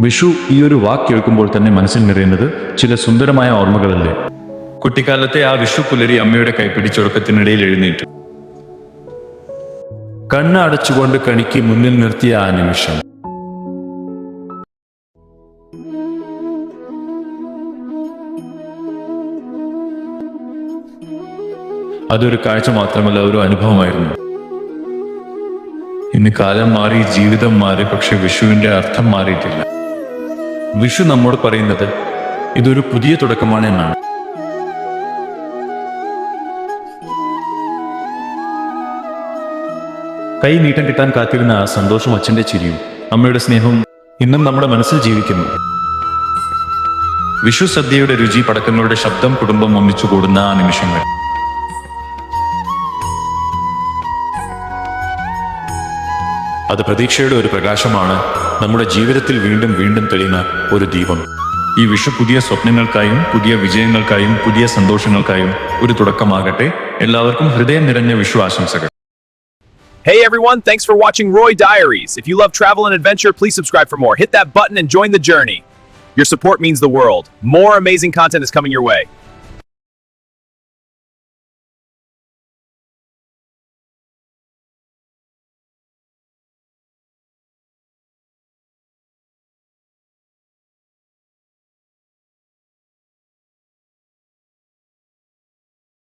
വിഷു ഈ ഒരു വാക്ക് കേൾക്കുമ്പോൾ തന്നെ മനസ്സിൽ നിറയുന്നത് ചില സുന്ദരമായ ഓർമ്മകളല്ലേ. കുട്ടിക്കാലത്തെ ആ വിഷു പുലരി അമ്മയുടെ കൈപ്പിടിച്ചുറക്കത്തിനിടയിൽ എഴുന്നേറ്റു. കണ്ണ് അടച്ചുകൊണ്ട് കണിക്ക് മുന്നിൽ നിർത്തിയ ആ നിമിഷം. അതൊരു കാഴ്ച മാത്രമല്ല, ഒരു അനുഭവമായിരുന്നു. ഇന്ന് കാലം മാറി, ജീവിതം മാറി, പക്ഷെ വിഷുവിന്റെ അർത്ഥം മാറിയിട്ടില്ല. വിഷു നമ്മോട് പറയുന്നത് ഇതൊരു പുതിയ തുടക്കമാണ് എന്നാണ്. കൈ നീട്ടം കിട്ടാൻ കാത്തിരുന്ന ആ സന്തോഷം, അച്ഛന്റെ ചിരിയും അമ്മയുടെ സ്നേഹവും ഇന്നും നമ്മുടെ മനസ്സിൽ ജീവിക്കുന്നു. വിഷു സദ്യയുടെ രുചി, പടക്കങ്ങളുടെ ശബ്ദം, കുടുംബം ഒന്നിച്ചു കൂടുന്ന ആ നിമിഷങ്ങൾ. അത് പ്രതീക്ഷയുടെ ഒരു പ്രകാശമാണ്, നമ്മുടെ ജീവിതത്തിൽ വീണ്ടും വീണ്ടും തെളിയുന്ന ഒരു ദീപം. ഈ വിഷു പുതിയ സ്വപ്നങ്ങൾക്കായും പുതിയ വിജയങ്ങൾക്കായും പുതിയ സന്തോഷങ്ങൾക്കായും ഒരു തുടക്കമാകട്ടെ. എല്ലാവർക്കും ഹൃദയം നിറഞ്ഞ വിഷു ആശംസകൾ. Hey everyone, thanks for watching Roy Diaries. If you love travel and adventure, please subscribe for more. Hit that button and join the journey. Your support means the world. More amazing content is coming your way.